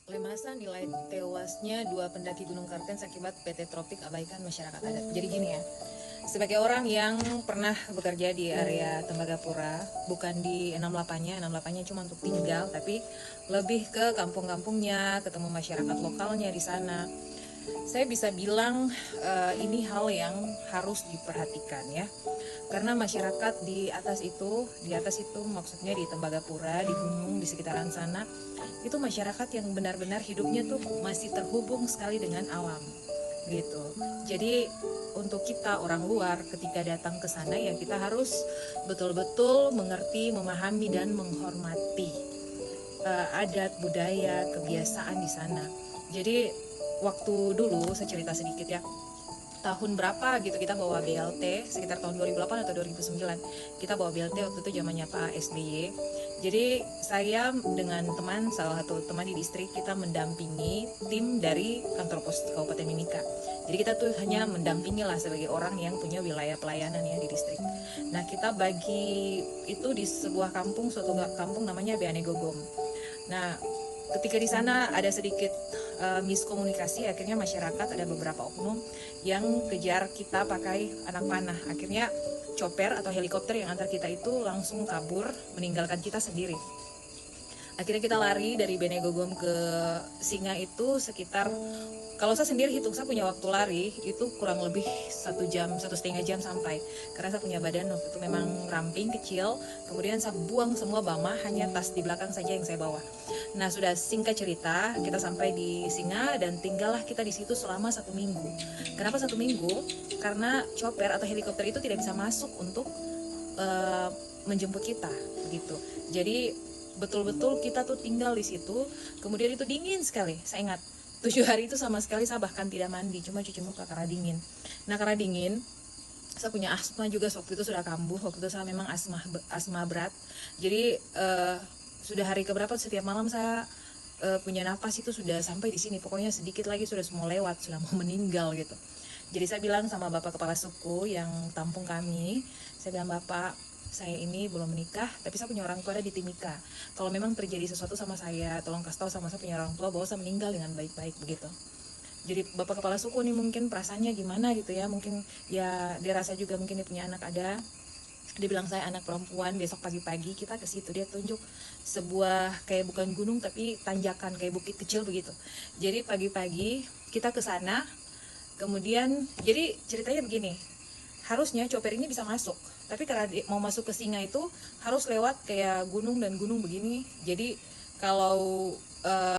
Lemasa nilai tewasnya dua pendaki Gunung Kartens akibat PT Tropik abaikan masyarakat adat. Jadi gini ya, sebagai orang yang pernah bekerja di area Tembagapura, bukan di 68-nya, 68-nya cuma untuk tinggal, tapi lebih ke kampung-kampungnya, ketemu masyarakat lokalnya di sana. Saya bisa bilang ini hal yang harus diperhatikan ya. Karena masyarakat di atas itu maksudnya di Tembagapura, di gunung, di sekitaran sana, itu masyarakat yang benar-benar hidupnya tuh masih terhubung sekali dengan alam gitu. Jadi untuk kita orang luar ketika datang ke sana ya kita harus betul-betul mengerti, memahami dan menghormati adat, budaya, kebiasaan di sana. Jadi waktu dulu saya cerita sedikit ya, tahun berapa gitu kita bawa BLT, sekitar tahun 2008 atau 2009 kita bawa BLT, waktu itu zamannya Pak SBY. Jadi saya dengan teman, salah satu teman di distrik, kita mendampingi tim dari kantor pos Kabupaten Mimika. Jadi kita tuh hanya mendampingi lah sebagai orang yang punya wilayah pelayanan ya di distrik. Nah kita bagi itu di sebuah kampung, suatu kampung namanya Beane Gogom. Nah ketika di sana ada sedikit miskomunikasi, akhirnya masyarakat ada beberapa oknum yang kejar kita pakai anak panah. Akhirnya chopper atau helikopter yang antar kita itu langsung kabur, meninggalkan kita sendiri. Akhirnya kita lari dari Benegogom ke Singa itu sekitar, kalau saya sendiri hitung, saya punya waktu lari itu kurang lebih 1 jam, 1,5 jam sampai. Karena saya punya badan waktu itu memang ramping, kecil. Kemudian saya buang semua bama, hanya tas di belakang saja yang saya bawa. Nah sudah singkat cerita, kita sampai di Singa dan tinggallah kita di situ selama 1 minggu. Kenapa 1 minggu? Karena chopper atau helikopter itu tidak bisa masuk untuk menjemput kita, begitu. Jadi betul-betul kita tuh tinggal di situ. Kemudian itu dingin sekali, saya ingat 7 hari itu sama sekali saya bahkan tidak mandi, cuma cuci muka karena dingin. Nah karena dingin, saya punya asma juga, waktu itu sudah kambuh, waktu itu saya memang asma berat. Jadi sudah hari keberapa setiap malam saya punya nafas itu sudah sampai di sini, pokoknya sedikit lagi sudah semua lewat, sudah mau meninggal gitu. Jadi saya bilang sama bapak kepala suku yang tampung kami, saya bilang, Bapak, saya ini belum menikah, tapi saya punya orang tua ada di Timika. Kalau memang terjadi sesuatu sama saya, tolong kasih tahu sama saya punya orang tua bahwa saya meninggal dengan baik-baik, begitu. Jadi bapak kepala suku nih mungkin perasaannya gimana gitu ya, mungkin ya dia rasa juga mungkin dia punya anak ada. Dia bilang, saya anak perempuan, besok pagi-pagi kita ke situ. Dia tunjuk sebuah kayak bukan gunung tapi tanjakan kayak bukit kecil begitu. Jadi pagi-pagi kita ke sana. Kemudian jadi ceritanya begini, harusnya chopper ini bisa masuk, tapi karena mau masuk ke Singa itu harus lewat kayak gunung dan gunung begini. Jadi kalau